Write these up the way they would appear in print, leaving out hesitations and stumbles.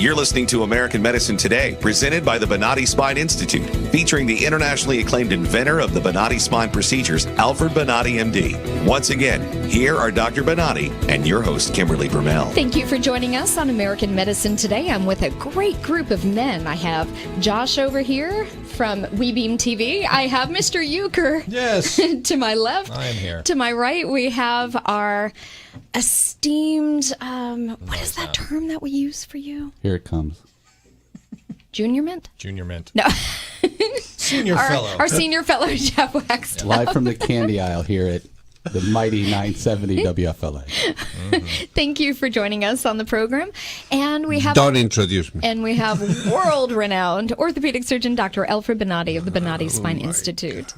You're listening to American Medicine Today, presented by the Bonati Spine Institute, featuring the internationally acclaimed inventor of the Bonati spine procedures, Alfred Bonati, MD. Once again, here are Dr. Bonati and your host, Kimberly Brumell. Thank you for joining us on American Medicine Today. I'm with a great group of men. I have Josh over here from WeBeam TV. I have Mr. Euchre. Yes. To my left. I am here. To my right, we have our esteemed, what is that term that we use for you? Here it comes. Junior Mint? Junior Mint. No. Senior fellow. Our senior fellow, Jeff Waxton. Live from the candy aisle here at the mighty 970 WFLA. Thank you for joining us on the program. And we have Don't introduce me. And we have world-renowned orthopedic surgeon Dr. Alfred Bonati of the Bonati Spine Institute.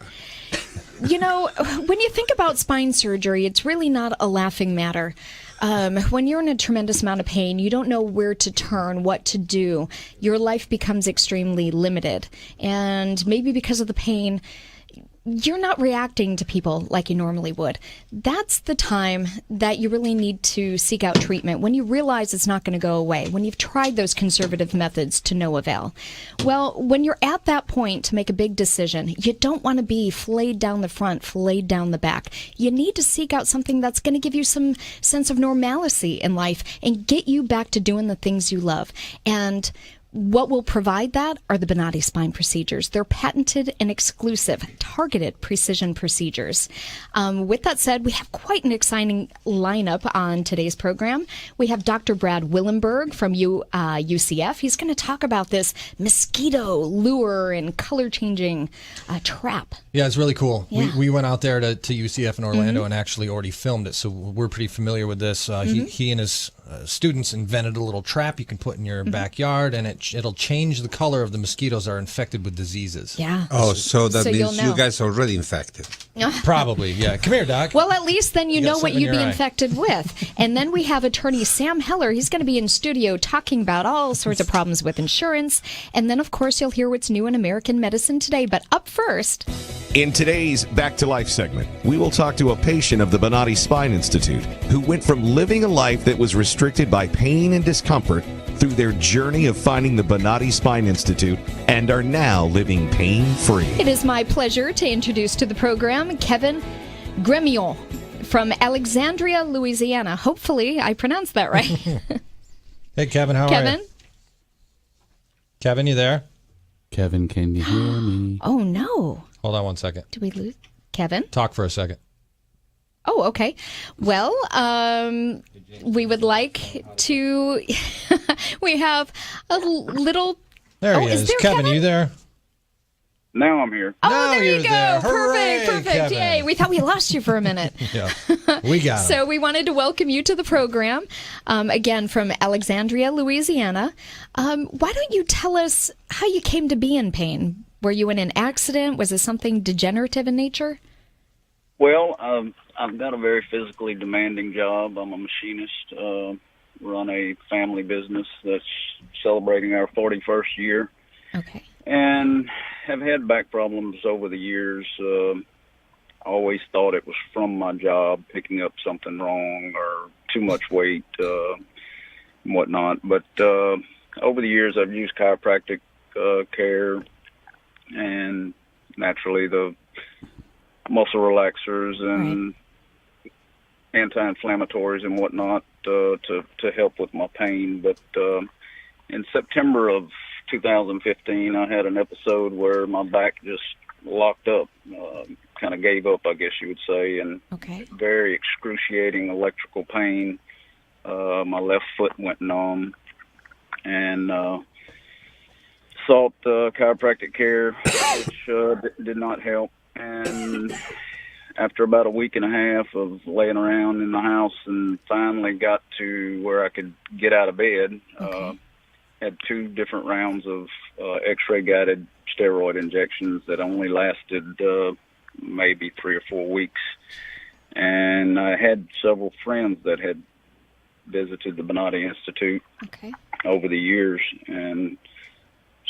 You know, when you think about spine surgery, it's really not a laughing matter. When you're in a tremendous amount of pain, you don't know where to turn, what to do. Your life becomes extremely limited. And maybe because of the pain, you're not reacting to people like you normally would. That's the time that you really need to seek out treatment, when you realize it's not going to go away, when you've tried those conservative methods to no avail. Well, when you're at that point to make a big decision, you don't want to be flayed down the front, flayed down the back. You need to seek out something that's going to give you some sense of normalcy in life and get you back to doing the things you love. And what will provide that are the Bonati spine procedures. They're patented and exclusive, targeted precision procedures. With that said, we have quite an exciting lineup on today's program. We have Dr. Brad Willenberg from UCF. He's going to talk about this mosquito lure and color-changing trap. Yeah, it's really cool. Yeah. We went out there to UCF in Orlando and actually already filmed it, so we're pretty familiar with this. He and his students invented a little trap you can put in your backyard, and it'll change the color of the mosquitoes that are infected with diseases. Yeah. Oh, so that So you'll means know. you guys are already infected. Probably, yeah. Come here, Doc. Well, at least then you You got know what something in you'd be your eye. infected with. And then we have attorney Sam Heller. He's going to be in studio talking about all sorts of problems with insurance. And then, of course, you'll hear what's new in American medicine today. But up first, In today's Back to Life segment, we will talk to a patient of the Bonati Spine Institute who went from living a life that was restricted by pain and discomfort through their journey of finding the Bonati Spine Institute and are now living pain-free. it is my pleasure to introduce to the program Kevin Gremion from Alexandria, Louisiana. Hopefully, I pronounced that right. Hey, Kevin, how are Kevin? you? Kevin, you there? Kevin, can you hear me? Oh, no. Hold on one second. Did we lose Kevin? Talk for a second. Oh, okay. Well, we would like to. We have a little. There he is is. there Kevin, Kevin? you there? Now I'm here. Oh, Now there you you're go. there. Hooray, Perfect. Kevin. Yay. We thought we lost you for a minute. Yeah. We got him. So we wanted to welcome you to the program, again, from Alexandria, Louisiana. Why don't you tell us how you came to be in pain? Were you in an accident? Was this something degenerative in nature? Well, I've got a very physically demanding job. I'm a machinist, run a family business that's celebrating our 41st year, Okay. and have had back problems over the years. I always thought it was from my job, picking up something wrong or too much weight and whatnot. But over the years, I've used chiropractic care and naturally the muscle relaxers and anti-inflammatories and whatnot to help with my pain. But in September of 2015, I had an episode where my back just locked up, kind of gave up, I guess you would say, and Okay. very excruciating electrical pain. My left foot went numb, and sought chiropractic care, which did not help. And after about a week and a half of laying around in the house and finally got to where I could get out of bed, had 2 different rounds of X-ray guided steroid injections that only lasted maybe 3 or 4 weeks. And I had several friends that had visited the Bonati Institute Okay. over the years and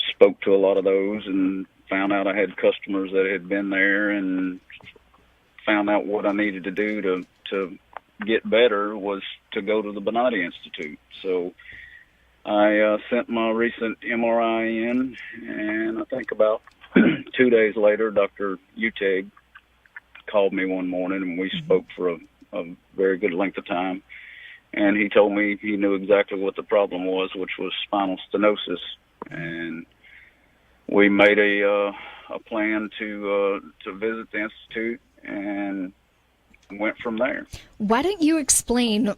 spoke to a lot of those and found out I had customers that had been there and found out what I needed to do to get better was to go to the Bonati Institute. So I sent my recent MRI in, and I think about 2 days later, Dr. Uteg called me one morning, and we spoke for a very good length of time. And he told me he knew exactly what the problem was, which was spinal stenosis. And we made a plan to visit the institute and went from there. Why don't you explain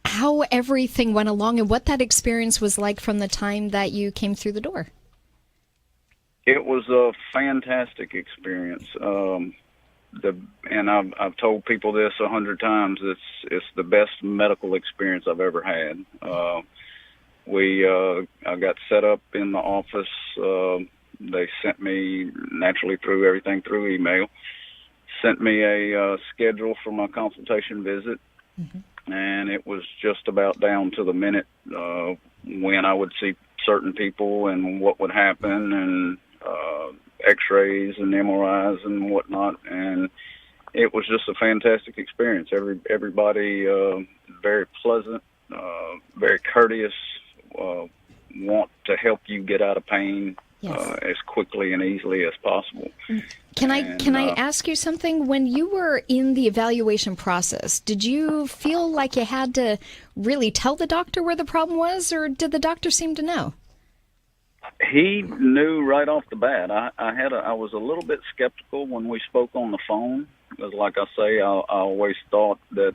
how everything went along and what that experience was like from the time that you came through the door? It was a fantastic experience. And I've told people this 100 times. It's the best medical experience I've ever had. I got set up in the office. They sent me naturally through everything through email. Sent me a schedule for my consultation visit, and it was just about down to the minute when I would see certain people and what would happen, and X-rays and MRIs and whatnot. And it was just a fantastic experience. Everybody very pleasant, very courteous, want to help you get out of pain. Yes. As quickly and easily as possible. Can I ask you something? When you were in the evaluation process, did you feel like you had to really tell the doctor where the problem was, or did the doctor seem to know? He knew right off the bat. I was a little bit skeptical when we spoke on the phone, because, like I say, I always thought that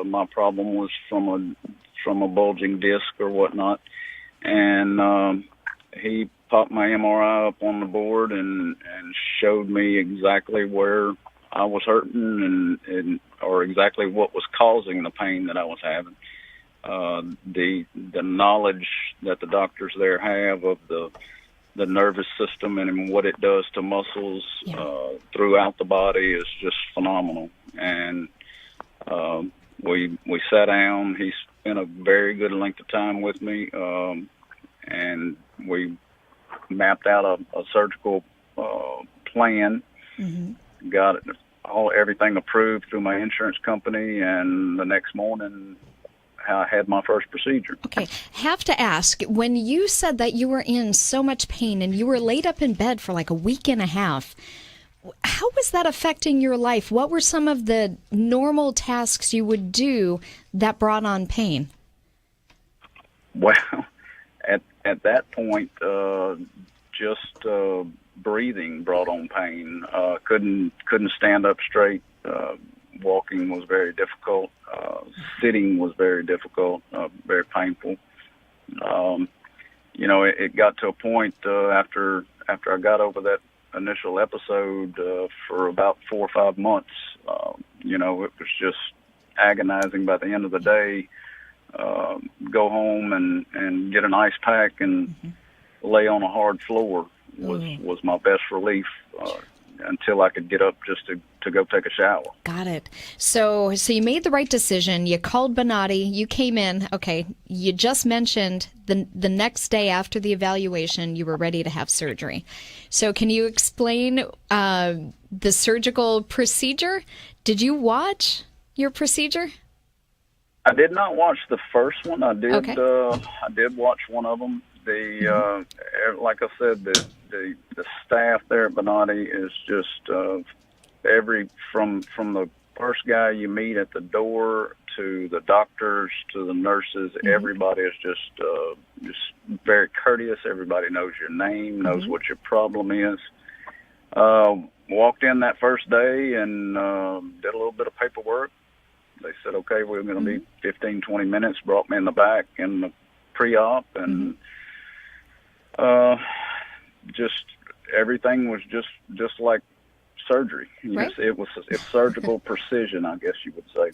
my problem was from a bulging disc or whatnot, and he popped my MRI up on the board and showed me exactly where I was hurting and or exactly what was causing the pain that I was having. The knowledge that the doctors there have of the nervous system and what it does to muscles throughout the body is just phenomenal. And we sat down. He spent a very good length of time with me, and we mapped out a surgical plan, got everything approved through my insurance company, and the next morning I had my first procedure. Okay, have to ask, when you said that you were in so much pain and you were laid up in bed for like a week and a half, how was that affecting your life? What were some of the normal tasks you would do that brought on pain? Well, at that point, just breathing brought on pain. Couldn't stand up straight. Walking was very difficult. Sitting was very difficult. Very painful. It got to a point after I got over that initial episode for about 4 or 5 months. It was just agonizing. By the end of the day, go home and get an ice pack and lay on a hard floor was my best relief until I could get up just to go take a shower. Got it. So you made the right decision. You called Bonati. You came in. Okay, you just mentioned the next day after the evaluation, you were ready to have surgery. So can you explain the surgical procedure? Did you watch your procedure? I did not watch the first one. I did. Okay. I did watch one of them. Like I said, the staff there at Bonati is just from the first guy you meet at the door to the doctors to the nurses. Everybody is just very courteous. Everybody knows your name, knows what your problem is. Walked in that first day and did a little bit of paperwork. They said, okay, we're going to be 15, 20 minutes, brought me in the back in the pre-op, and just everything was just like surgery. Right. It's surgical precision, I guess you would say.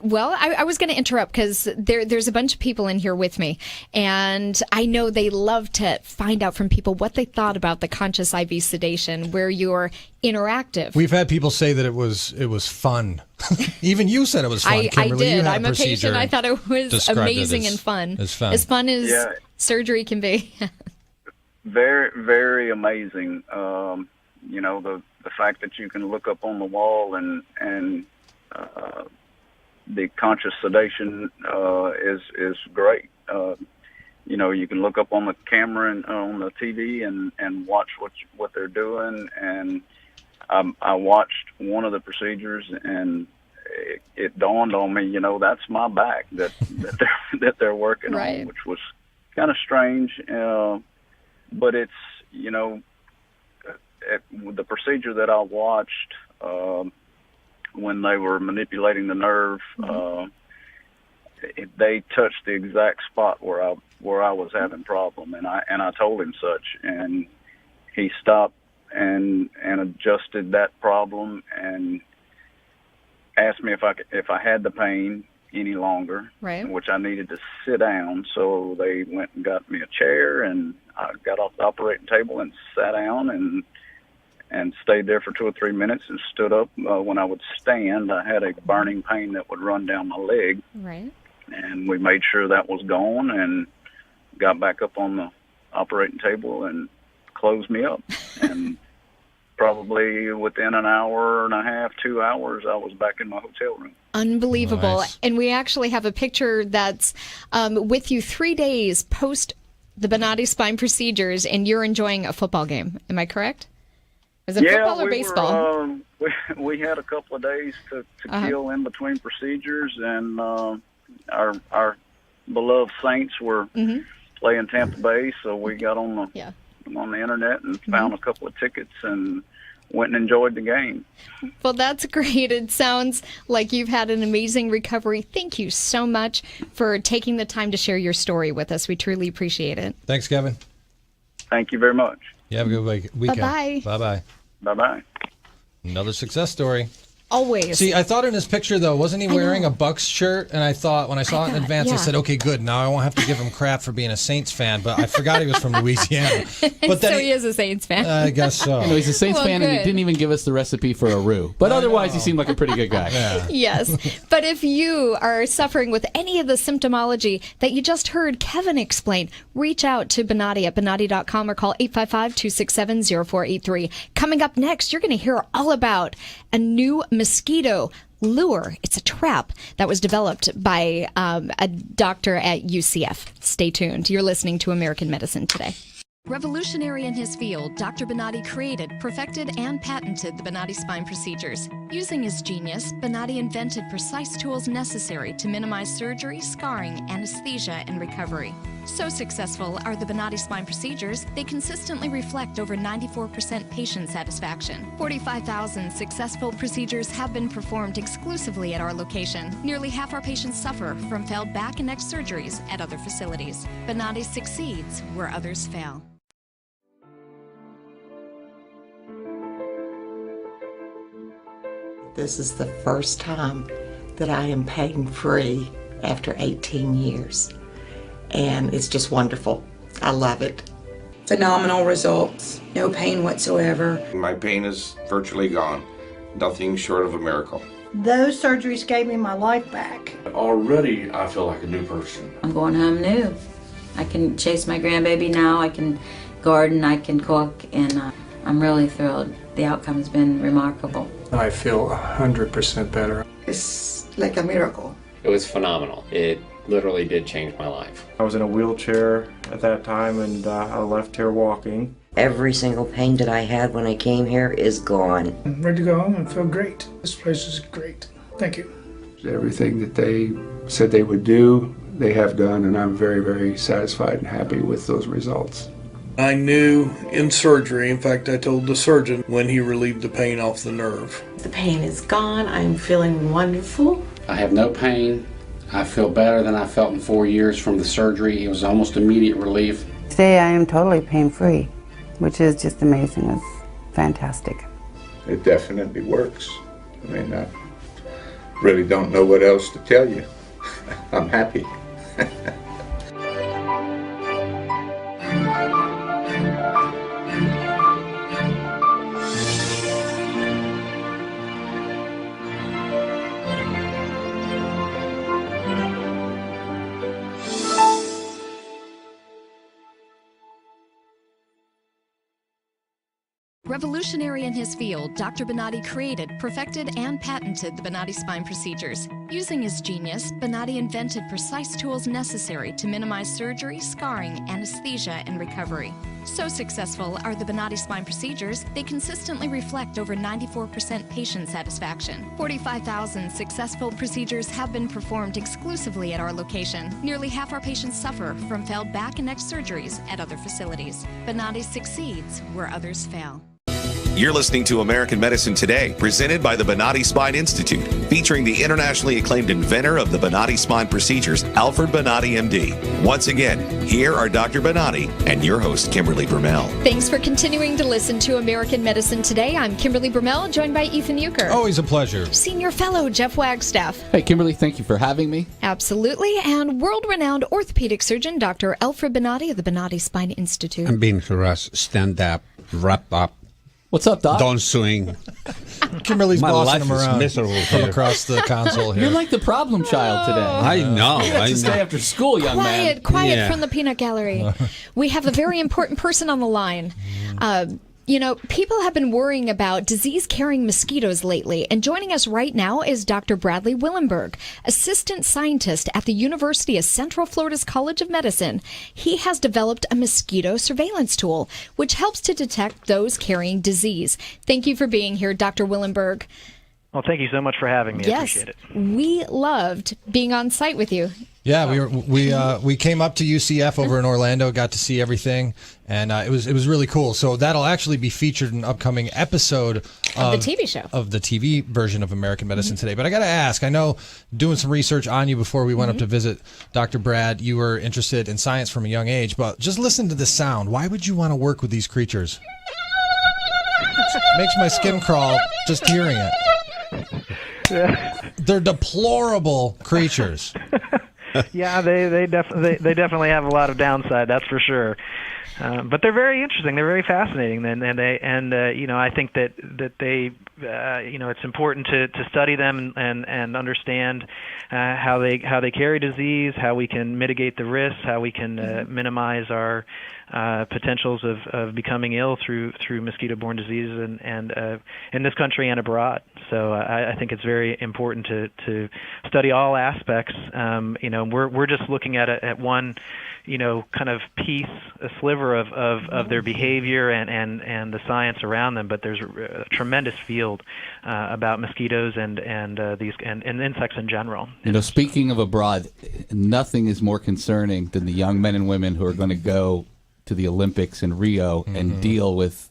Well, I was going to interrupt because there's a bunch of people in here with me, and I know they love to find out from people what they thought about the conscious IV sedation, where you're interactive. We've had people say that it was fun. Even you said it was fun, Kimberly. I did. I'm a patient. I thought it was amazing and fun. As fun as surgery can be. Very, very amazing. The fact that you can look up on the wall and the conscious sedation is great. You can look up on the camera and on the TV and watch what they're doing. And I watched one of the procedures, and it dawned on me, that's my back that they're working right. on, which was kind of strange. But it's the procedure that I watched when they were manipulating the nerve. They touched the exact spot where I was having problem, and I told him such, and he stopped and adjusted that problem and asked me if I had the pain any longer, right. which I needed to sit down. So they went and got me a chair, and I got off the operating table and sat down and stayed there for 2 or 3 minutes and stood up. When I would stand, I had a burning pain that would run down my leg. Right. And we made sure that was gone and got back up on the operating table and closed me up. And probably within an hour and a half, 2 hours, I was back in my hotel room. Unbelievable. Nice. And we actually have a picture that's with you 3 days post the Bonati spine procedures, and you're enjoying a football game. Am I correct? Was it football or baseball? We had a couple of days to kill in between procedures, and our beloved Saints were playing Tampa Bay, so we got on the internet and found a couple of tickets and went and enjoyed the game. Well, that's great. It sounds like you've had an amazing recovery. Thank you so much for taking the time to share your story with us. We truly appreciate it. Thanks, Kevin. Thank you very much. You have a good weekend. Bye-bye. Bye-bye. Bye-bye. Another success story. Always. See, I thought in his picture, though, wasn't he wearing a Bucks shirt? And I thought, when I saw it in advance, I said, okay, good. Now I won't have to give him crap for being a Saints fan. But I forgot he was from Louisiana. But so he is a Saints fan. I guess so. He's a Saints fan, and he didn't even give us the recipe for a roux. But otherwise, he seemed like a pretty good guy. Yeah. Yes. But if you are suffering with any of the symptomology that you just heard Kevin explain, reach out to Bonati at Bonati.com or call 855-267-0483. Coming up next, you're going to hear all about a new mosquito lure. It's a trap that was developed by a doctor at UCF. Stay tuned. You're listening to American Medicine Today. Revolutionary in his field, Dr. Bonati created, perfected, and patented the Bonati spine procedures. Using his genius, Bonati invented precise tools necessary to minimize surgery, scarring, anesthesia, and recovery. So successful are the Bonati spine procedures, they consistently reflect over 94% patient satisfaction. 45,000 successful procedures have been performed exclusively at our location. Nearly half our patients suffer from failed back and neck surgeries at other facilities. Bonati succeeds where others fail. This is the first time that I am pain-free after 18 years. And it's just wonderful. I love it. Phenomenal results. No pain whatsoever. My pain is virtually gone. Nothing short of a miracle. Those surgeries gave me my life back. Already, I feel like a new person. I'm going home new. I can chase my grandbaby now. I can garden. I can cook. And I'm really thrilled. The outcome's been remarkable. I feel 100% better. It's like a miracle. It was phenomenal. It literally did change my life. I was in a wheelchair at that time, and I left here walking. Every single pain that I had when I came here is gone. I'm ready to go home and feel great. This place is great. Thank you. Everything that they said they would do, they have done, and I'm very, very satisfied and happy with those results. I knew in surgery, in fact I told the surgeon when he relieved the pain off the nerve. The pain is gone. I'm feeling wonderful. I have no pain. I feel better than I felt in 4 years from the surgery. It was almost immediate relief. Today I am totally pain-free, which is just amazing. It's fantastic. It definitely works. I mean, I really don't know what else to tell you. I'm happy. Revolutionary in his field, Dr. Bonatti created, perfected, and patented the Bonatti spine procedures. Using his genius, Bonatti invented precise tools necessary to minimize surgery, scarring, anesthesia, and recovery. So successful are the Bonatti spine procedures, they consistently reflect over 94% patient satisfaction. 45,000 successful procedures have been performed exclusively at our location. Nearly half our patients suffer from failed back and neck surgeries at other facilities. Bonatti succeeds where others fail. You're listening to American Medicine Today, presented by the Bonatti Spine Institute, featuring the internationally acclaimed inventor of the Bonatti spine procedures, Alfred Bonatti, MD. Once again, here are Dr. Bonatti and your host, Kimberly Brumell. Thanks for continuing to listen to American Medicine Today. I'm Kimberly Brumell, joined by Ethan Euchre. Always a pleasure. Senior Fellow Jeff Wagstaff. Hey, Kimberly, thank you for having me. Absolutely. And world-renowned orthopedic surgeon, Dr. Alfred Bonatti of the Bonatti Spine Institute. I'm being harassed. Stand up, wrap up. What's up, Doc? Don't swing. Kimberly's bossing him around from across the console here. You're like the problem child today. I know. You have to stay after school, young man. Quiet from the peanut gallery. We have a very important person on the line. People have been worrying about disease-carrying mosquitoes lately, and joining us right now is Dr. Bradley Willenberg, assistant scientist at the University of Central Florida's College of Medicine. He has developed a mosquito surveillance tool, which helps to detect those carrying disease. Thank you for being here, Dr. Willenberg. Well, thank you so much for having me. Yes, I appreciate it. We loved being on site with you. Yeah, we came up to UCF over in Orlando, got to see everything, and it was really cool. So that'll actually be featured in an upcoming episode of the TV show, of the TV version of American Medicine Today. But I got to ask, I know doing some research on you before we went up to visit Dr. Brad, you were interested in science from a young age, but just listen to the sound. Why would you want to work with these creatures? It makes my skin crawl just hearing it. They're deplorable creatures. Yeah, they definitely have a lot of downside, that's for sure. But they're very interesting. They're very fascinating, and I think that they it's important to study them and understand how they carry disease, how we can mitigate the risks, how we can minimize our potentials of becoming ill through mosquito-borne diseases and in this country and abroad. So I think it's very important to study all aspects. We're just looking at one kind of piece, a sliver of their behavior and the science around them. But there's a tremendous field about mosquitoes and insects in general. Speaking of abroad, nothing is more concerning than the young men and women who are going to go to the Olympics in Rio and deal with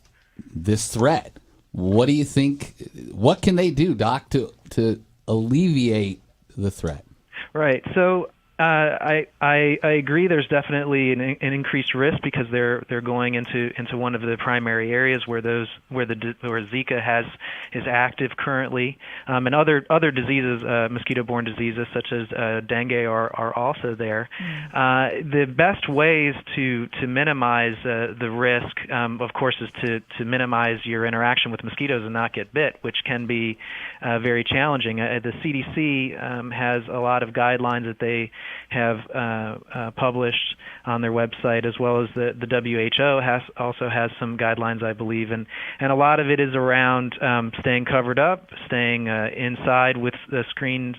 this threat. What do you think? What can they do, Doc, to alleviate the threat? Right. So I agree. There's definitely an increased risk because they're going into one of the primary areas where Zika is active currently, and other diseases, mosquito-borne diseases such as dengue are also there. The best ways to minimize the risk, of course, is to minimize your interaction with mosquitoes and not get bit, which can be very challenging. The CDC has a lot of guidelines that they have published on their website, as well as the WHO also has some guidelines, I believe, and a lot of it is around staying covered up, staying inside with the screened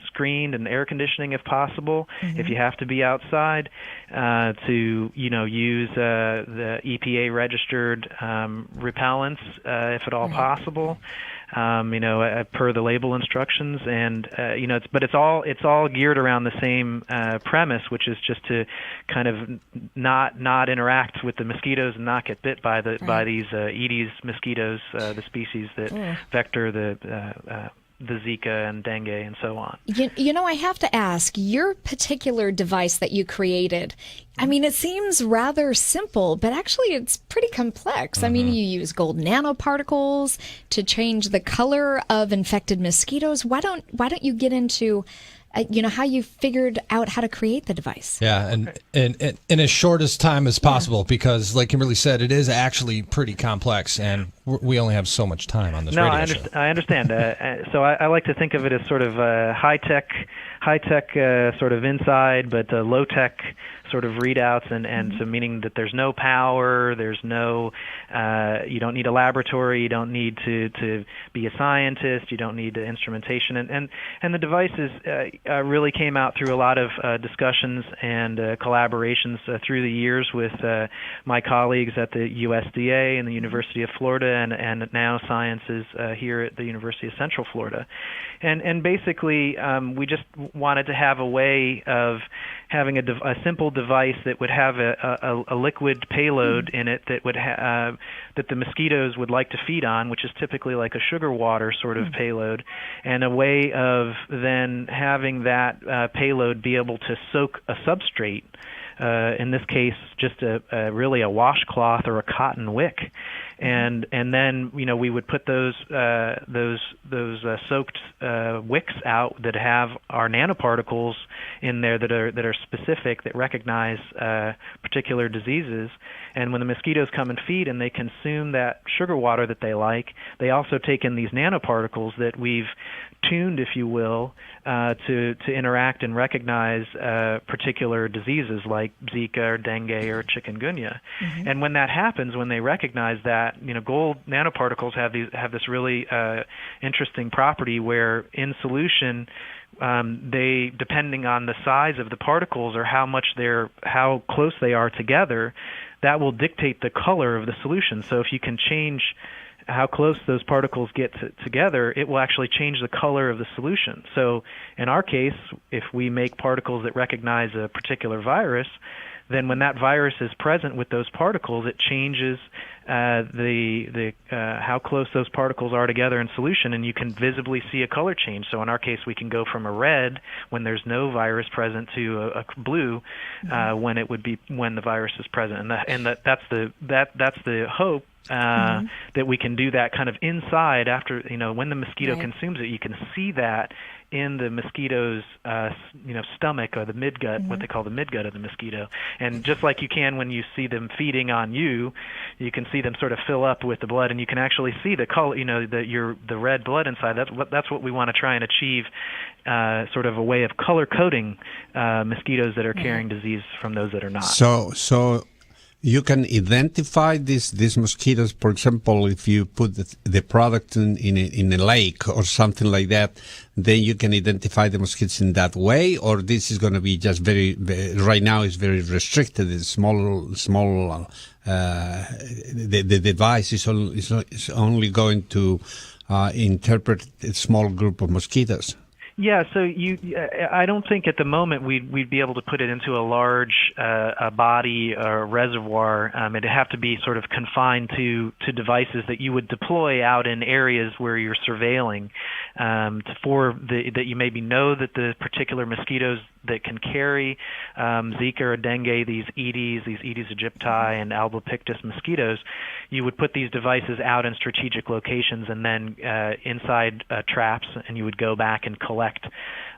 and air conditioning if possible. If you have to be outside, to use the EPA registered repellents if at all possible. Per the label instructions, and it's all geared around the same premise, which is just to kind of not interact with the mosquitoes and not get bit by these Aedes mosquitoes, the species that vector the Zika and dengue and so on. I have to ask, your particular device that you created, I mean, it seems rather simple, but actually it's pretty complex. I mean, you use gold nanoparticles to change the color of infected mosquitoes. Why don't you get into how you figured out how to create the device? Yeah, and in as short as time as possible, because like Kimberly said, it is actually pretty complex, and we only have so much time on this radio show. I understand. So I like to think of it as sort of high-tech high-tech sort of inside, but low-tech sort of readouts, and so meaning that there's no power, there's no, you don't need a laboratory, you don't need to be a scientist, you don't need instrumentation, and the devices really came out through a lot of discussions and collaborations through the years with my colleagues at the USDA and the University of Florida, and now Sciences here at the University of Central Florida, and basically we just wanted to have a way of having a simple device that would have a liquid payload in it that would that the mosquitoes would like to feed on, which is typically like a sugar water sort of payload, and a way of then having that payload be able to soak a substrate. In this case, just really a washcloth or a cotton wick, and then we would put those soaked wicks out that have our nanoparticles in there that are specific, that recognize particular diseases. And when the mosquitoes come and feed and they consume that sugar water that they like, they also take in these nanoparticles that we've tuned, if you will, to interact and recognize particular diseases like Zika or dengue or chikungunya. And when that happens, when they recognize that, gold nanoparticles have this really interesting property where in solution, they, depending on the size of the particles or how close they are together, that will dictate the color of the solution. So if you can change how close those particles get together, it will actually change the color of the solution. So in our case, if we make particles that recognize a particular virus, then when that virus is present with those particles, it changes how close those particles are together in solution, and you can visibly see a color change. So in our case, we can go from a red when there's no virus present to a blue when it would be when the virus is present, and that's the hope. That we can do that kind of inside after, when the mosquito consumes it, you can see that in the mosquito's, stomach or the midgut, what they call the midgut of the mosquito. And just like you can when you see them feeding on you, you can see them sort of fill up with the blood, and you can actually see the color, the red blood inside. That's what we want to try and achieve, sort of a way of color coding mosquitoes that are carrying disease from those that are not. So you can identify these mosquitoes. For example, if you put the product in a lake or something like that, then you can identify the mosquitoes in that way, or this is going to be just very right now is very restricted. It's small. The device is only going to interpret a small group of mosquitoes. Yeah, so I don't think at the moment we'd be able to put it into a large a body or reservoir. It'd have to be sort of confined to devices that you would deploy out in areas where you're surveilling, that you maybe know that the particular mosquitoes that can carry Zika or dengue, these Aedes aegypti and albopictus mosquitoes, you would put these devices out in strategic locations and then inside traps, and you would go back and collect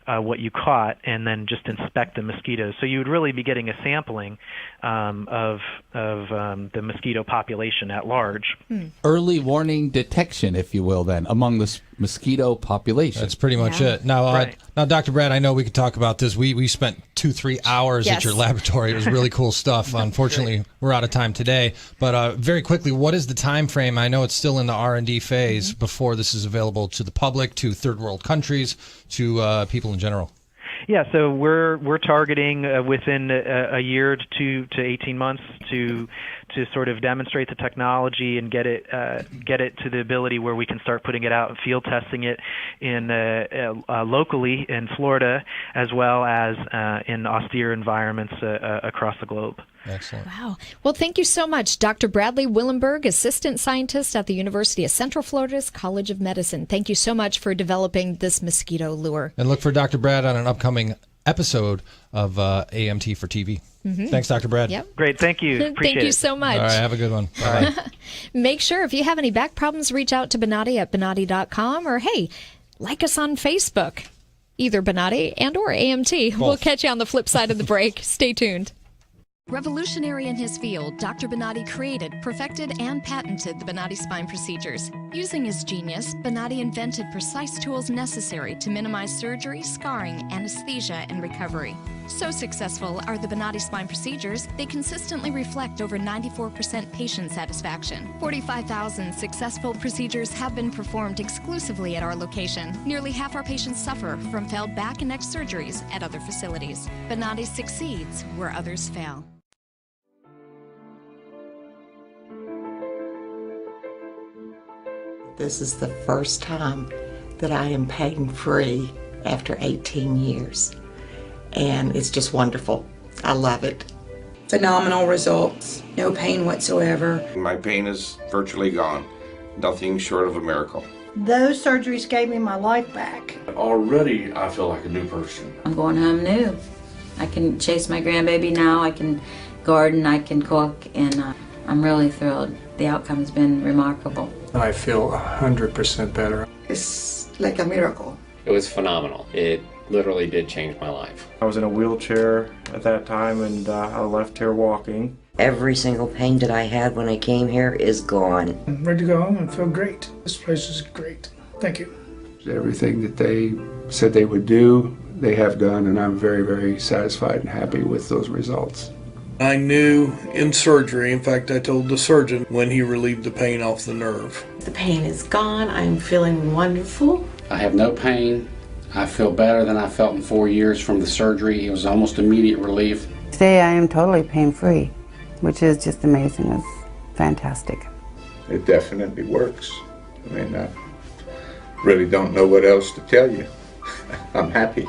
what you caught and then just inspect the mosquitoes. So you would really be getting a sampling of the mosquito population at large. Early warning detection, if you will, then, among the mosquito population. That's pretty much it. Now, now, Dr. Brad, I know we could talk about this. We spent 2-3 hours at your laboratory. It was really cool stuff. Unfortunately, we're out of time today. But very quickly, what is the time frame? I know it's still in the R&D phase before this is available to the public, to third world countries, to people in general. Yeah, so we're targeting within a year to 18 months to sort of demonstrate the technology and get it to the ability where we can start putting it out and field testing it in locally in Florida as well as in austere environments across the globe. Excellent. Wow. Well, thank you so much, Dr. Bradley Willenberg, Assistant Scientist at the University of Central Florida's College of Medicine. Thank you so much for developing this mosquito lure. And look for Dr. Brad on an upcoming episode of AMT for TV. Thanks, Dr. Brad. Yep. Great. Thank you. Appreciate Thank you so much. All right. Have a good one. Bye-bye. Make sure if you have any back problems, reach out to Bonati at Bonati.com, or hey, like us on Facebook, either Bonati and or AMT. Both. We'll catch you on the flip side of the break. Stay tuned. Revolutionary in his field, Dr. Bonatti created, perfected, and patented the Bonatti spine procedures. Using his genius, Bonatti invented precise tools necessary to minimize surgery, scarring, anesthesia, and recovery. So successful are the Bonatti spine procedures, they consistently reflect over 94% patient satisfaction. 45,000 successful procedures have been performed exclusively at our location. Nearly half our patients suffer from failed back and neck surgeries at other facilities. Bonatti succeeds where others fail. This is the first time that I am pain free after 18 years. And it's just wonderful. I love it. Phenomenal results. No pain whatsoever. My pain is virtually gone. Nothing short of a miracle. Those surgeries gave me my life back. Already, I feel like a new person. I'm going home new. I can chase my grandbaby now. I can garden. I can cook. And I'm really thrilled. The outcome's been remarkable. I feel 100% better. It's like a miracle. It was phenomenal. It literally did change my life. I was in a wheelchair at that time, and I left here walking. Every single pain that I had when I came here is gone. I'm ready to go home and feel great. This place is great. Thank you. Everything that they said they would do, they have done, and I'm very, very satisfied and happy with those results. I knew in surgery, in fact, I told the surgeon when he relieved the pain off the nerve. The pain is gone. I'm feeling wonderful. I have no pain. I feel better than I felt in 4 years from the surgery. It was almost immediate relief. Today I am totally pain-free, which is just amazing. It's fantastic. It definitely works. I mean, I really don't know what else to tell you. I'm happy.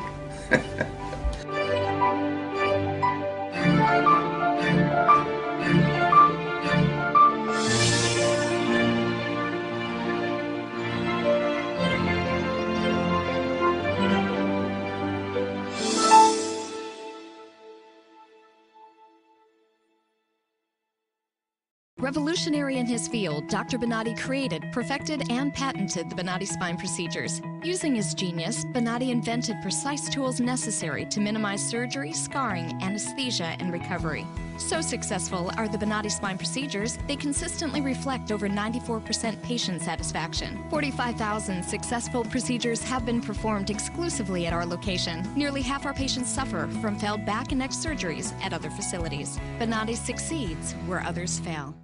Revolutionary in his field, Dr. Bonatti created, perfected, and patented the Bonatti spine procedures. Using his genius, Bonatti invented precise tools necessary to minimize surgery, scarring, anesthesia, and recovery. So successful are the Bonatti spine procedures, they consistently reflect over 94% patient satisfaction. 45,000 successful procedures have been performed exclusively at our location. Nearly half our patients suffer from failed back and neck surgeries at other facilities. Bonatti succeeds where others fail.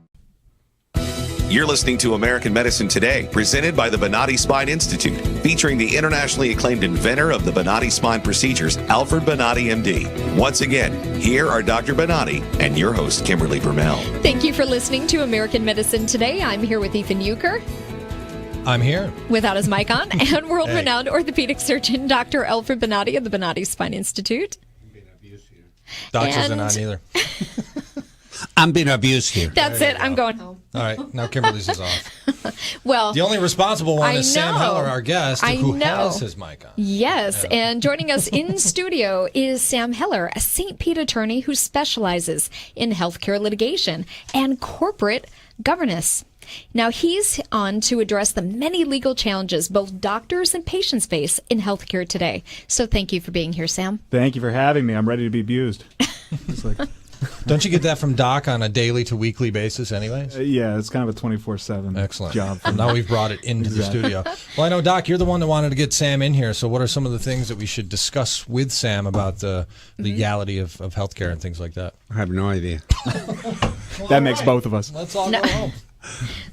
You're listening to American Medicine Today, presented by the Bonatti Spine Institute, featuring the internationally acclaimed inventor of the Bonatti spine procedures, Alfred Bonatti, MD. Once again, here are Dr. Bonatti and your host, Kimberly Brumell. Thank you for listening to American Medicine Today. I'm here with Ethan Euchre. I'm here. Without his mic on. And world-renowned orthopedic surgeon, Dr. Alfred Bonatti of the Bonatti Spine Institute. Doctors are not either. I'm being abused here. That's it. I'm going home. All right. Now Kimberly's is off. Well, the only responsible one is know. Sam Heller, our guest, who has his mic on. Yes. Yeah. And joining us in studio is Sam Heller, a St. Pete attorney who specializes in healthcare litigation and corporate governance. Now, he's on to address the many legal challenges both doctors and patients face in healthcare today. So thank you for being here, Sam. Thank you for having me. I'm ready to be abused. It's like... Don't you get that from Doc on a daily to weekly basis anyways? Yeah, it's kind of a 24/7 Excellent job. Now we've brought it into the studio. Well, I know, Doc, you're the one that wanted to get Sam in here, so what are some of the things that we should discuss with Sam about the legality of healthcare and things like that? I have no idea. That makes both of us. Let's all go home.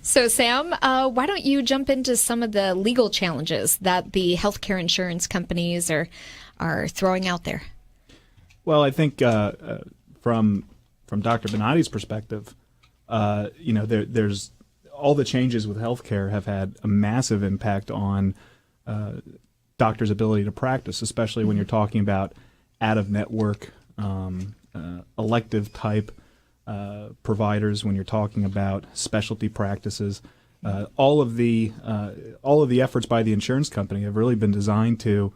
So, Sam, why don't you jump into some of the legal challenges that the healthcare insurance companies are throwing out there? Well, I think from Dr. Bonatti's perspective, there's all the changes with healthcare have had a massive impact on doctors' ability to practice, especially when you're talking about out-of-network, elective type providers. When you're talking about specialty practices, all of the efforts by the insurance company have really been designed to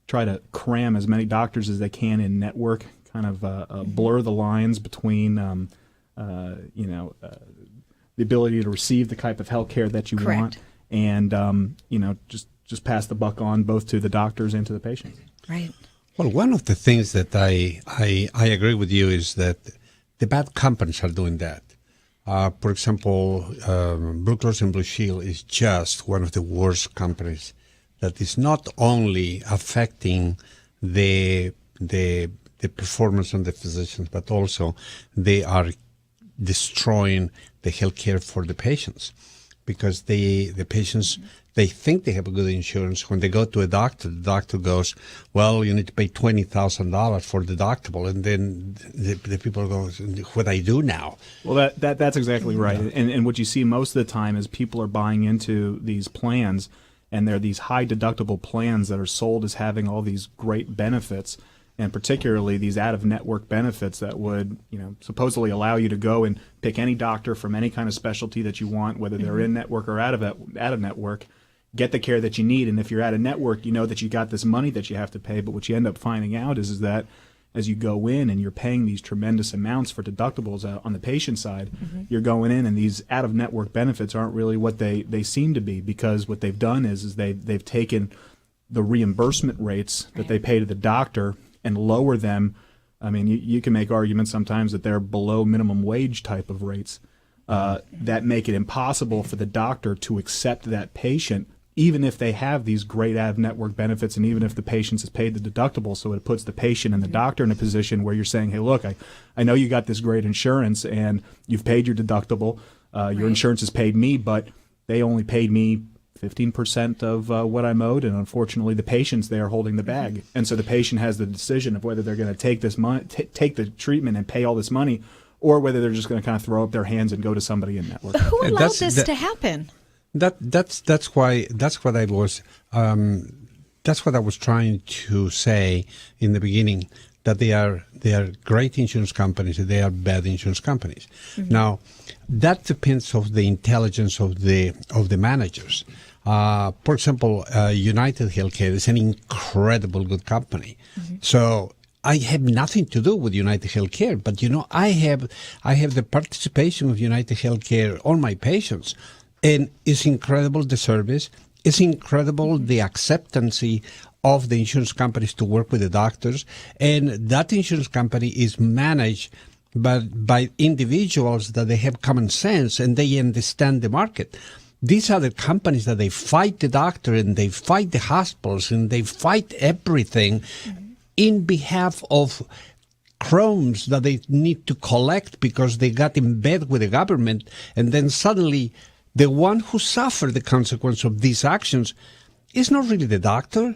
try to cram as many doctors as they can in network. Kind of blur the lines between, the ability to receive the type of health care that you want, and just pass the buck on both to the doctors and to the patients. Right. Well, one of the things that I agree with you is that the bad companies are doing that. For example, Blue Cross and Blue Shield is just one of the worst companies that is not only affecting the performance of the physicians, but also they are destroying the healthcare for the patients, because the patients, they think they have a good insurance. When they go to a doctor, the doctor goes, well, you need to pay $20,000 for the deductible. And then the people go, what do I do now? Well, that's exactly right. And what you see most of the time is people are buying into these plans, and they're these high deductible plans that are sold as having all these great benefits, and particularly these out-of-network benefits that would, supposedly allow you to go and pick any doctor from any kind of specialty that you want, whether they're in network or out of network, get the care that you need. And if you're out of network, you know that you got this money that you have to pay. But what you end up finding out is that as you go in and you're paying these tremendous amounts for deductibles on the patient side, you're going in and these out-of-network benefits aren't really what they seem to be, because what they've done is they've taken the reimbursement rates that they pay to the doctor and lower them. I mean, you can make arguments sometimes that they're below minimum wage type of rates that make it impossible for the doctor to accept that patient, even if they have these great out-of-network benefits, and even if the patient has paid the deductible. So it puts the patient and the doctor in a position where you're saying, hey, look, I know you got this great insurance and you've paid your deductible. Your insurance has paid me, but they only paid me 15% of what I'm owed, and unfortunately the patient's there holding the bag. And so the patient has the decision of whether they're going to take this money, take the treatment and pay all this money, or whether they're just going to kind of throw up their hands and go to somebody in network. But who allowed this to happen? That's what I was trying to say in the beginning, that they are great insurance companies and they are bad insurance companies. Now, that depends on the intelligence of the managers. For example, United Healthcare is an incredible good company. So I have nothing to do with United Healthcare, but I have the participation of United Healthcare on my patients, and it's incredible the service. It's incredible the acceptance of the insurance companies to work with the doctors, and that insurance company is managed by individuals that they have common sense and they understand the market. These are the companies that they fight the doctor and they fight the hospitals and they fight everything in behalf of crumbs that they need to collect because they got in bed with the government, and then suddenly the one who suffered the consequence of these actions is not really the doctor.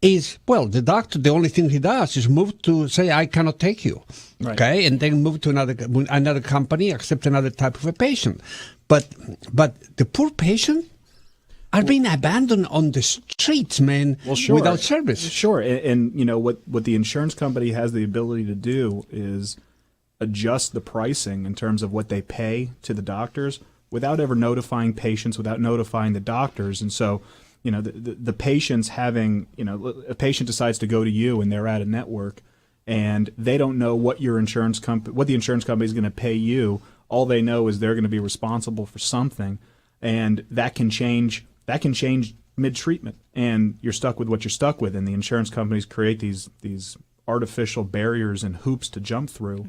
The doctor, the only thing he does is move to say, I cannot take you. Right. Okay, and then move to another company, accept another type of a patient. But the poor patient are being abandoned on the streets, man, without service. Sure, and what the insurance company has the ability to do is adjust the pricing in terms of what they pay to the doctors without ever notifying patients, without notifying the doctors. And so, the patient's having, a patient decides to go to you and they're at a network and they don't know what the insurance company is going to pay you. All they know is they're going to be responsible for something, and that can change mid-treatment, and you're stuck with what you're stuck with. And the insurance companies create these artificial barriers and hoops to jump through.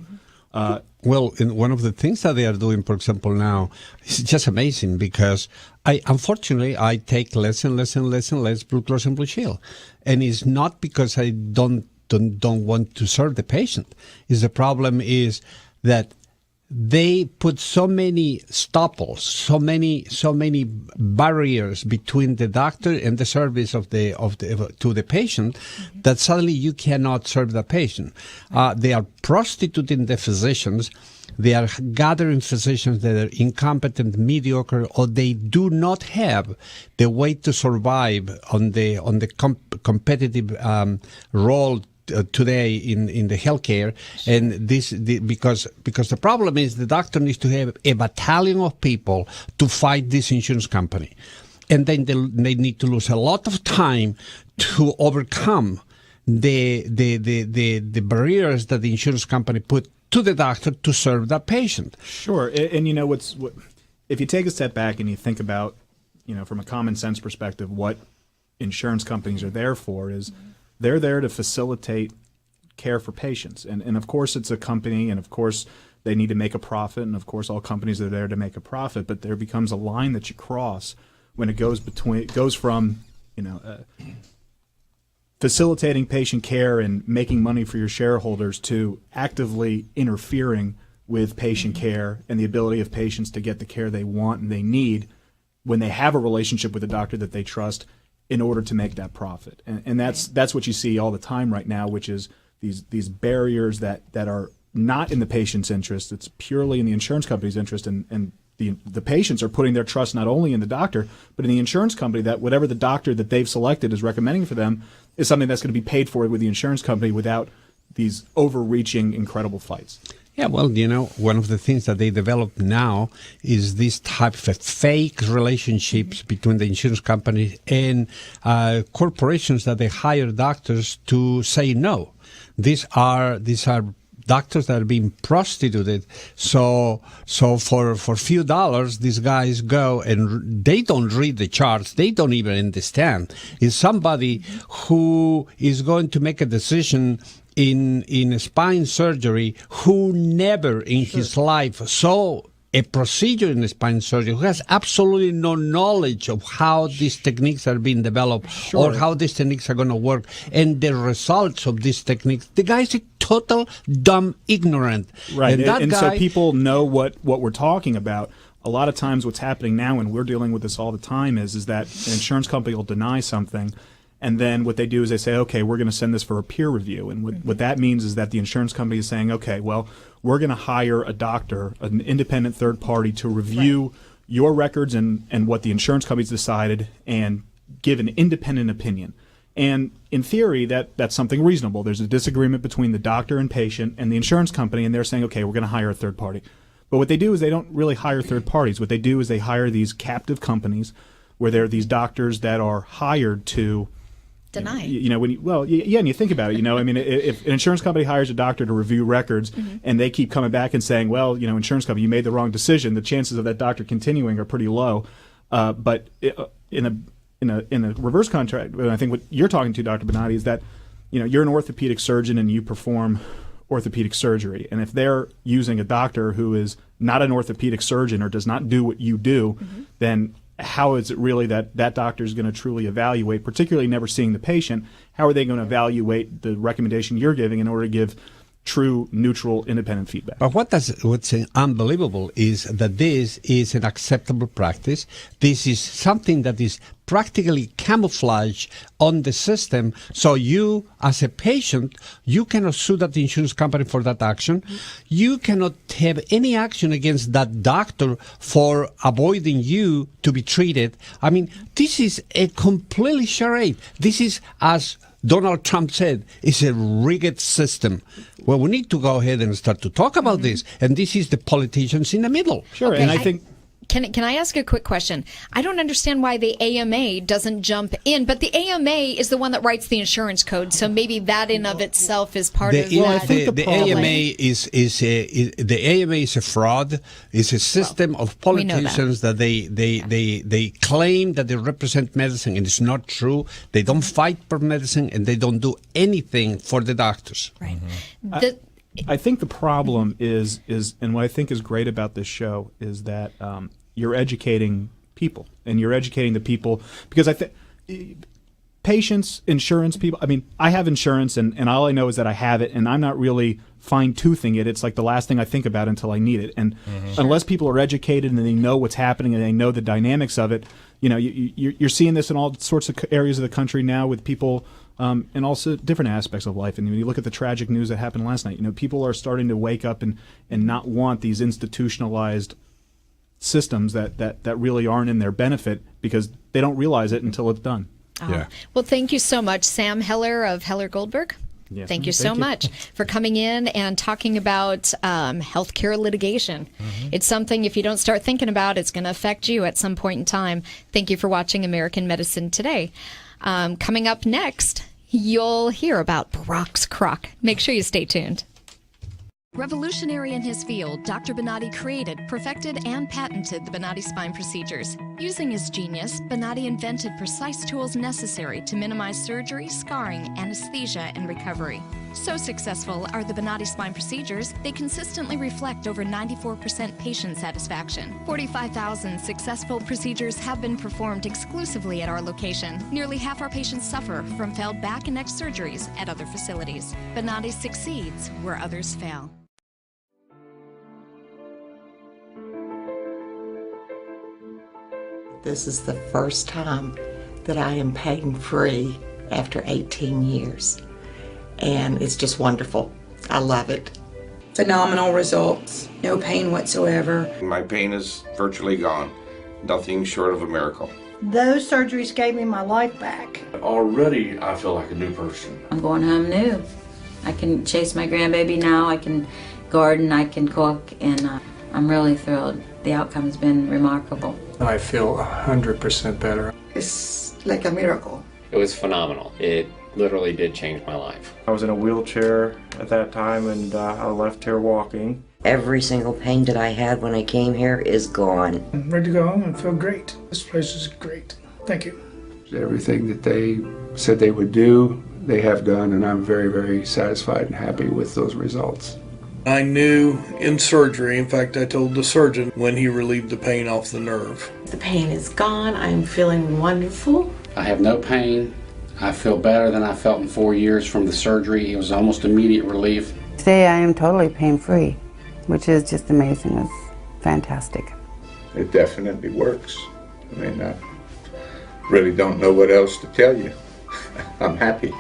And one of the things that they are doing, for example, now, is just amazing, because unfortunately I take less and less Blue Cross and Blue Shield, and it's not because I don't want to serve the patient. The problem is that they put so many stopples, so many barriers between the doctor and the service to the patient, that suddenly you cannot serve the patient. They are prostituting the physicians. They are gathering physicians that are incompetent, mediocre, or they do not have the way to survive on the competitive role today in the healthcare, and because the problem is the doctor needs to have a battalion of people to fight this insurance company, and then they need to lose a lot of time to overcome the barriers that the insurance company put to the doctor to serve that patient. Sure, and if you take a step back and you think about, from a common sense perspective, what insurance companies are there for is they're there to facilitate care for patients. And of course, it's a company, and of course, They need to make a profit, and of course, all companies are there to make a profit. But there becomes a line that you cross when it goes from facilitating patient care and making money for your shareholders to actively interfering with patient care and the ability of patients to get the care they want and they need when they have a relationship with a doctor that they trust in order to make that profit. And that's what you see all the time right now, which is these barriers that are not in the patient's interest. It's purely in the insurance company's interest, and the patients are putting their trust not only in the doctor, but in the insurance company, that whatever the doctor that they've selected is recommending for them is something that's going to be paid for with the insurance company without these overreaching, incredible fights. Yeah, well, one of the things that they develop now is this type of fake relationships between the insurance company and corporations that they hire doctors to say no. These are doctors that are being prostituted. So for few dollars, these guys go and they don't read the charts. They don't even understand. It's somebody who is going to make a decision in spine surgery who never in his life saw a procedure in spine surgery, who has absolutely no knowledge of how these techniques are being developed or how these techniques are going to work and the results of these techniques. The guy's a total dumb ignorant. Right, and so people know what we're talking about. A lot of times what's happening now, and we're dealing with this all the time, is that an insurance company will deny something, and then what they do is they say, okay, we're going to send this for a peer review. And what that means is that the insurance company is saying, okay, well, we're going to hire a doctor, an independent third party, to review your records and what the insurance company's decided and give an independent opinion. And in theory, that's something reasonable. There's a disagreement between the doctor and patient and the insurance company, and they're saying, okay, we're going to hire a third party. But what they do is they don't really hire third parties. What they do is they hire these captive companies where there are these doctors that are hired to deny. And you think about it, I mean, if an insurance company hires a doctor to review records and they keep coming back and saying, well, insurance company, you made the wrong decision, the chances of that doctor continuing are pretty low. But in a reverse contract, I think what you're talking to, Dr. Bonati, is that, you're an orthopedic surgeon and you perform orthopedic surgery. And if they're using a doctor who is not an orthopedic surgeon or does not do what you do, then how is it really that doctor is going to truly evaluate, particularly never seeing the patient, how are they going to evaluate the recommendation you're giving in order to give true, neutral, independent feedback? But what's unbelievable is that this is an acceptable practice. This is something that is practically camouflaged on the system. So you, as a patient, you cannot sue that insurance company for that action. You cannot have any action against that doctor for avoiding you to be treated. I mean, this is a completely charade. This is, as Donald Trump said, it's a rigged system. Well, we need to go ahead and start to talk about this. And this is the politicians in the middle. Sure, okay, and I think... Can I ask a quick question? I don't understand why the AMA doesn't jump in, but the AMA is the one that writes the insurance code, so maybe that in of itself is part of that. The AMA is a fraud. It's a system of politicians that they claim that they represent medicine, and it's not true. They don't fight for medicine, and they don't do anything for the doctors. Right. I think the problem is, and what I think is great about this show is that you're educating people, and you're educating the people, because I think patients, insurance people, I mean, I have insurance, and all I know is that I have it, and I'm not really fine-toothing it. It's like the last thing I think about until I need it. And unless people are educated and they know what's happening and they know the dynamics of it, you're seeing this in all sorts of areas of the country now with people and also different aspects of life. And when you look at the tragic news that happened last night, people are starting to wake up and not want these institutionalized systems that really aren't in their benefit because they don't realize it until it's done. Yeah. Well, thank you so much, Sam Heller of Heller Goldberg. Yes, thank you so much for coming in and talking about healthcare litigation. It's something, if you don't start thinking about, it's going to affect you at some point in time. Thank you for watching American Medicine Today. Coming up next, you'll hear about Brock's Croc. Make sure you stay tuned. Revolutionary in his field, Dr. Bonati created, perfected, and patented the Bonati spine procedures. Using his genius, Bonati invented precise tools necessary to minimize surgery, scarring, anesthesia, and recovery. So successful are the Bonati spine procedures, they consistently reflect over 94% patient satisfaction. 45,000 successful procedures have been performed exclusively at our location. Nearly half our patients suffer from failed back and neck surgeries at other facilities. Bonati succeeds where others fail. This is the first time that I am pain-free after 18 years. And it's just wonderful. I love it. Phenomenal results. No pain whatsoever. My pain is virtually gone. Nothing short of a miracle. Those surgeries gave me my life back. Already, I feel like a new person. I'm going home new. I can chase my grandbaby now. I can garden. I can cook. And I'm really thrilled. The outcome's been remarkable. I feel 100% better. It's like a miracle. It was phenomenal. It literally did change my life. I was in a wheelchair at that time, and I left here walking. Every single pain that I had when I came here is gone. I'm ready to go home and feel great. This place is great. Thank you. Everything that they said they would do, they have done, and I'm very, very satisfied and happy with those results. I knew in surgery, in fact, I told the surgeon when he relieved the pain off the nerve. The pain is gone. I'm feeling wonderful. I have no pain. I feel better than I felt in 4 years from the surgery. It was almost immediate relief. Today I am totally pain-free, which is just amazing. It's fantastic. It definitely works. I mean, I really don't know what else to tell you. I'm happy.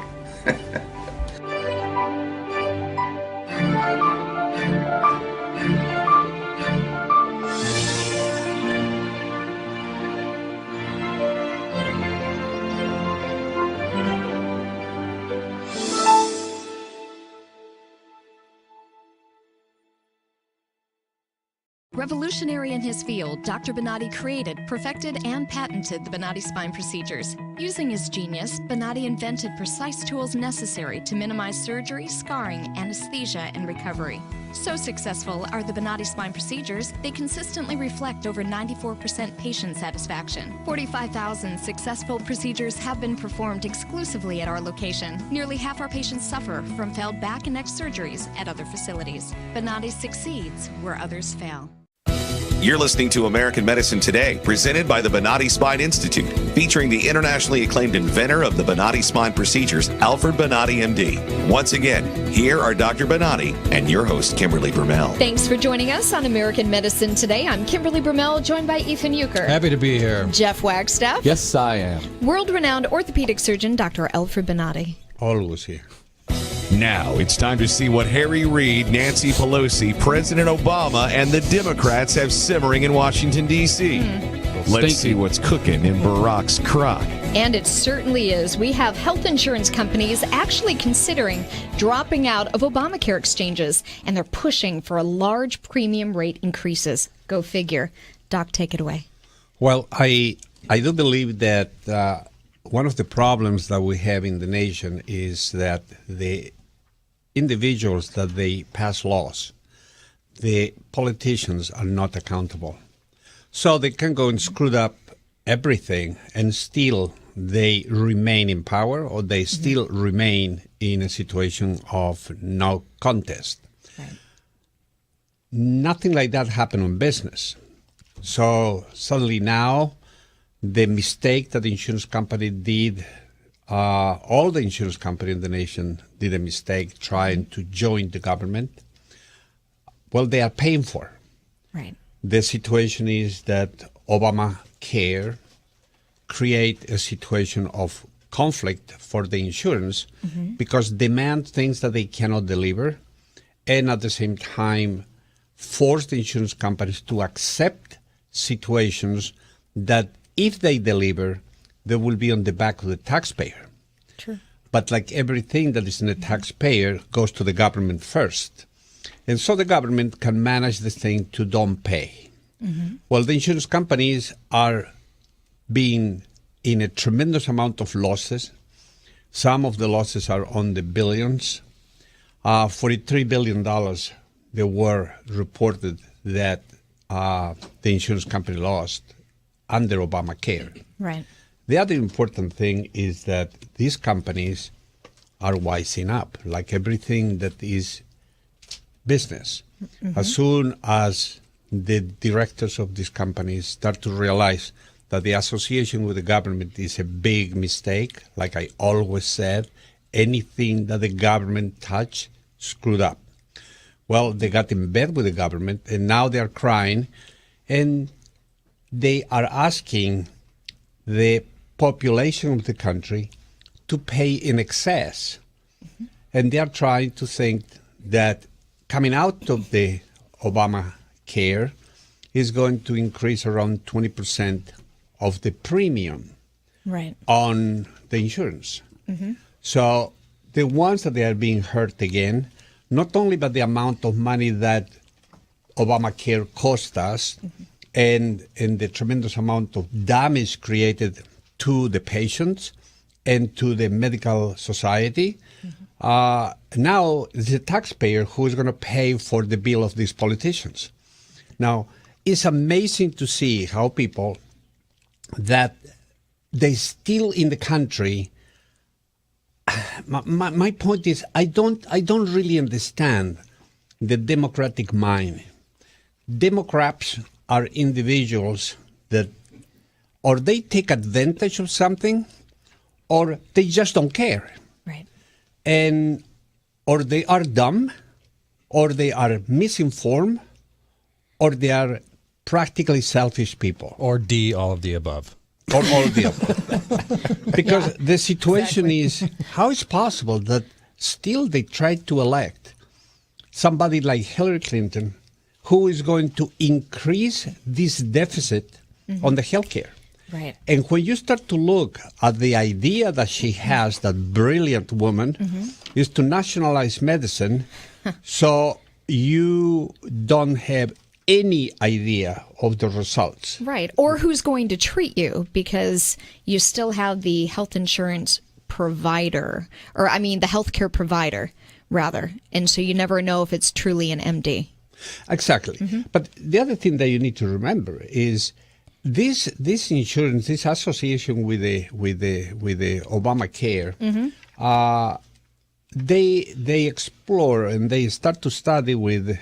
Revolutionary in his field, Dr. Bonati created, perfected, and patented the Bonati spine procedures. Using his genius, Bonati invented precise tools necessary to minimize surgery, scarring, anesthesia, and recovery. So successful are the Bonati spine procedures, they consistently reflect over 94% patient satisfaction. 45,000 successful procedures have been performed exclusively at our location. Nearly half our patients suffer from failed back and neck surgeries at other facilities. Bonati succeeds where others fail. You're listening to American Medicine Today, presented by the Bonati Spine Institute, featuring the internationally acclaimed inventor of the Bonati spine procedures, Alfred Bonati, MD. Once again, here are Dr. Bonati and your host, Kimberly Brumell. Thanks for joining us on American Medicine Today. I'm Kimberly Brumell, joined by Ethan Euchre. Happy to be here. Jeff Wagstaff. Yes, I am. World-renowned orthopedic surgeon, Dr. Alfred Bonati. Always here. Now it's time to see what Harry Reid, Nancy Pelosi, President Obama, and the Democrats have simmering in Washington, D.C. Let's see what's cooking in Barack's crock. And it certainly is. We have health insurance companies actually considering dropping out of Obamacare exchanges, and they're pushing for a large premium rate increases. Go figure. Doc, take it away. Well, I do believe that one of the problems that we have in the nation is that the individuals that they pass laws, the politicians are not accountable. So they can go and screw up everything and still they remain in power, or they still remain in a situation of no contest. Right. Nothing like that happened in business. So suddenly now the mistake that the insurance company did, all the insurance companies in the nation did a mistake trying to join the government. Well, they are paying for. Right. The situation is that Obamacare create a situation of conflict for the insurance because demand things that they cannot deliver, and at the same time force the insurance companies to accept situations that if they deliver, they will be on the back of the taxpayer. True. But like everything that is in the taxpayer goes to the government first. And so the government can manage this thing to don't pay. Well, the insurance companies are being in a tremendous amount of losses. Some of the losses are on the billions. $43 billion they were reported that the insurance company lost under Obamacare. Right. The other important thing is that these companies are wising up, like everything that is business. Mhm. As soon as the directors of these companies start to realize that the association with the government is a big mistake, like I always said, anything that the government touch, screwed up. Well, they got in bed with the government, and now they're crying, and they are asking the population of the country to pay in excess. And they are trying to think that coming out of the Obamacare is going to increase around 20% of the premium Right. on the insurance. Mm-hmm. So the ones that they are being hurt again, not only by the amount of money that Obamacare cost us and the tremendous amount of damage created to the patients and to the medical society, now it's the taxpayer who is going to pay for the bill of these politicians. Now, it's amazing to see how people that they still in the country. My point is, I don't really understand the democratic mind. Democrats are individuals that or they take advantage of something or they just don't care. Right. And or they are dumb or they are misinformed or they are practically selfish people. Or D, all of the above. Or all of the above. Because the situation is, how is possible that still they try to elect somebody like Hillary Clinton who is going to increase this deficit on the healthcare? Right. And when you start to look at the idea that she has, that brilliant woman, is to nationalize medicine, so you don't have any idea of the results. Right. Or who's going to treat you, because you still have the health insurance provider, or I mean the healthcare provider, rather. And so you never know if it's truly an MD. Exactly. But the other thing that you need to remember is this insurance, this association with the Obamacare, they explore and they start to study with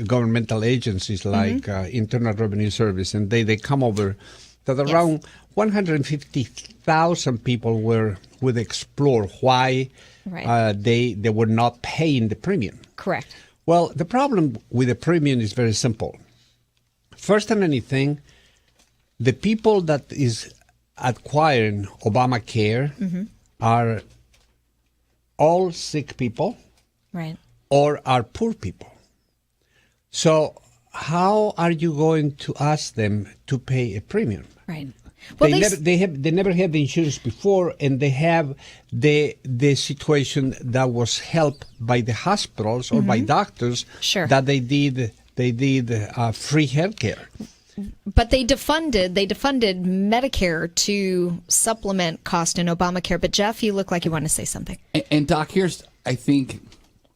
governmental agencies like Internal Revenue Service, and they come over that around 150,000 people would explore why they were not paying the premium. Correct. Well, the problem with the premium is very simple. First than anything, the people that is acquiring Obamacare are all sick people, right, or are poor people. So how are you going to ask them to pay a premium? Right. Well, they never had the insurance before, and they have the situation that was helped by the hospitals or by doctors that they did free healthcare. But they defunded Medicare to supplement cost in Obamacare. But Jeff, you look like you want to say something. And Doc, here's, I think,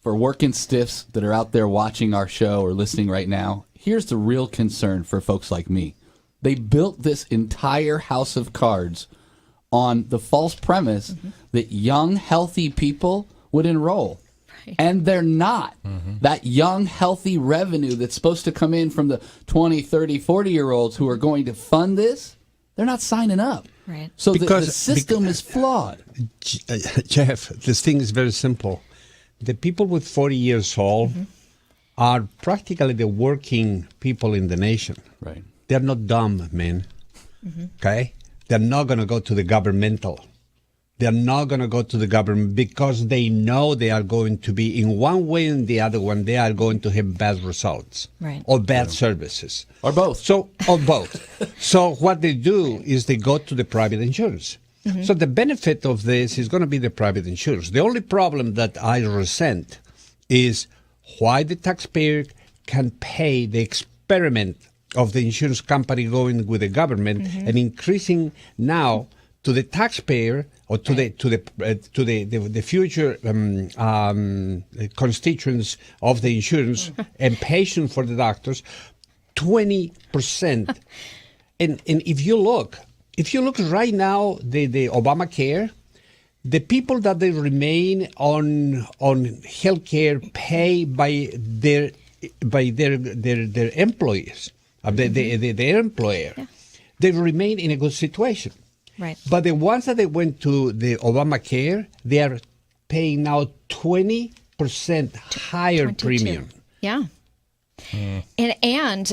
for working stiffs that are out there watching our show or listening right now, here's the real concern for folks like me. They built this entire house of cards on the false premise that young, healthy people would enroll. And they're not. That young, healthy revenue that's supposed to come in from the 20, 30, 40-year-olds who are going to fund this, they're not signing up. Right. So the system is flawed. Jeff, this thing is very simple. The people with 40 years old are practically the working people in the nation. Right. They're not dumb, man. Okay? They're not going to go to the governmental. They're not going to go to the government because they know they are going to be, in one way and the other one, they are going to have bad results. Right. Or bad services. Or both. Or both. So what they do is they go to the private insurance. So the benefit of this is going to be the private insurance. The only problem that I resent is why the taxpayer can pay the experiment of the insurance company going with the government and increasing now to the taxpayer or to the future constituents of the insurance and patient for the doctors, 20%. And if you look right now, the Obamacare, The people that they remain on healthcare pay by their employees, their employer, they remain in a good situation. Right. But the ones that they went to the Obamacare, they are paying now 20% higher 22. premium. Yeah. And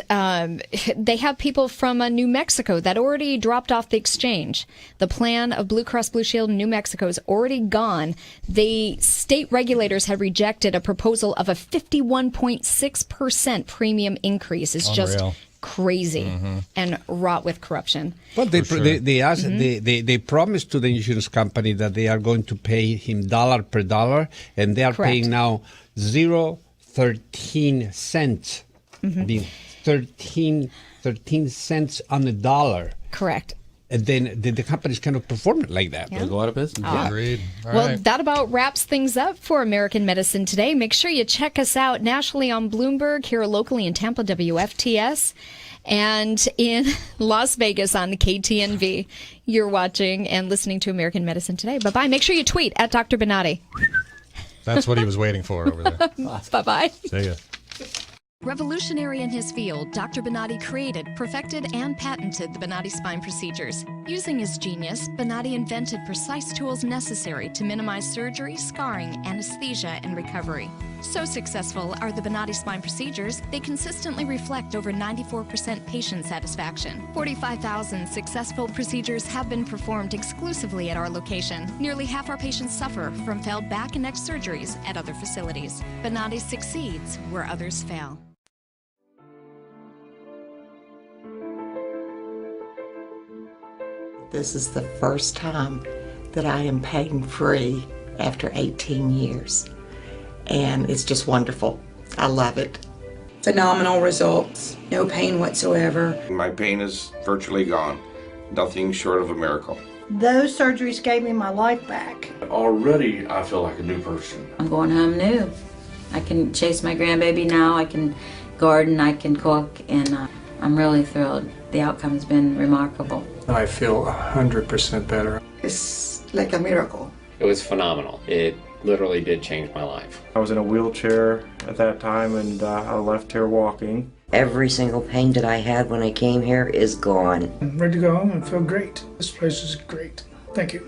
they have people from New Mexico that already dropped off the exchange. The plan of Blue Cross Blue Shield in New Mexico is already gone. The state regulators have rejected a proposal of a 51.6% premium increase. It's just crazy and wrought with corruption. Well, they promised to the insurance company that they are going to pay him dollar per dollar, and they are paying now 13 cents. The 13 cents on the dollar. Correct. And then the companies kind of perform it like that. They'll go out of business. Agreed. Well, that about wraps things up for American Medicine Today. Make sure you check us out nationally on Bloomberg, here locally in Tampa, WFTS, and in Las Vegas on the KTNV. You're watching and listening to American Medicine Today. Bye-bye. Make sure you tweet at Dr. Bonatti. That's what he was waiting for over there. Bye-bye. See ya. Revolutionary in his field, Dr. Bonatti created, perfected, and patented the Bonatti spine procedures. Using his genius, Bonatti invented precise tools necessary to minimize surgery, scarring, anesthesia, and recovery. So successful are the Bonatti spine procedures, they consistently reflect over 94% patient satisfaction. 45,000 successful procedures have been performed exclusively at our location. Nearly half our patients suffer from failed back and neck surgeries at other facilities. Bonatti succeeds where others fail. This is the first time that I am pain-free after 18 years. And it's just wonderful. I love it. Phenomenal results. No pain whatsoever. My pain is virtually gone. Nothing short of a miracle. Those surgeries gave me my life back. Already, I feel like a new person. I'm going home new. I can chase my grandbaby now. I can garden. I can cook. And I'm really thrilled. The outcome's been remarkable. I feel 100% better. It's like a miracle. It was phenomenal. It literally did change my life. I was in a wheelchair at that time, and I left here walking. Every single pain that I had when I came here is gone. I'm ready to go home and feel great. This place is great. Thank you.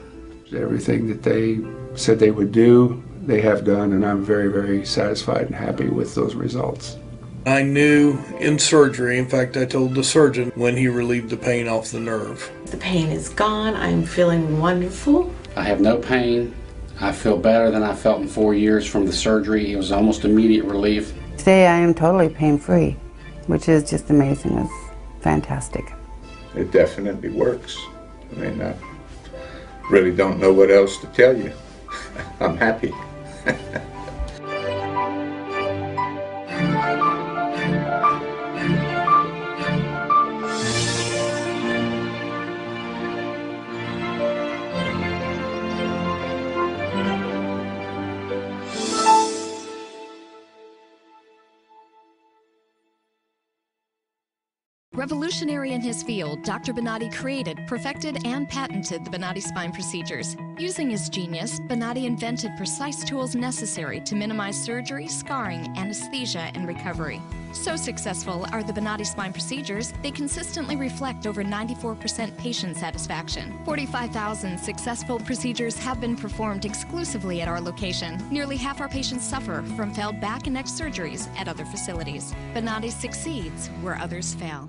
Everything that they said they would do, they have done, and I'm very, very satisfied and happy with those results. I knew in surgery, in fact, I told the surgeon when he relieved the pain off the nerve. The pain is gone. I'm feeling wonderful. I have no pain. I feel better than I felt in 4 years from the surgery. It was almost immediate relief. Today I am totally pain-free, which is just amazing. It's fantastic. It definitely works. I mean, I really don't know what else to tell you. I'm happy. Revolutionary in his field, Dr. Bonatti created, perfected, and patented the Bonatti spine procedures. Using his genius, Bonatti invented precise tools necessary to minimize surgery, scarring, anesthesia, and recovery. So successful are the Bonatti spine procedures, they consistently reflect over 94% patient satisfaction. 45,000 successful procedures have been performed exclusively at our location. Nearly half our patients suffer from failed back and neck surgeries at other facilities. Bonatti succeeds where others fail.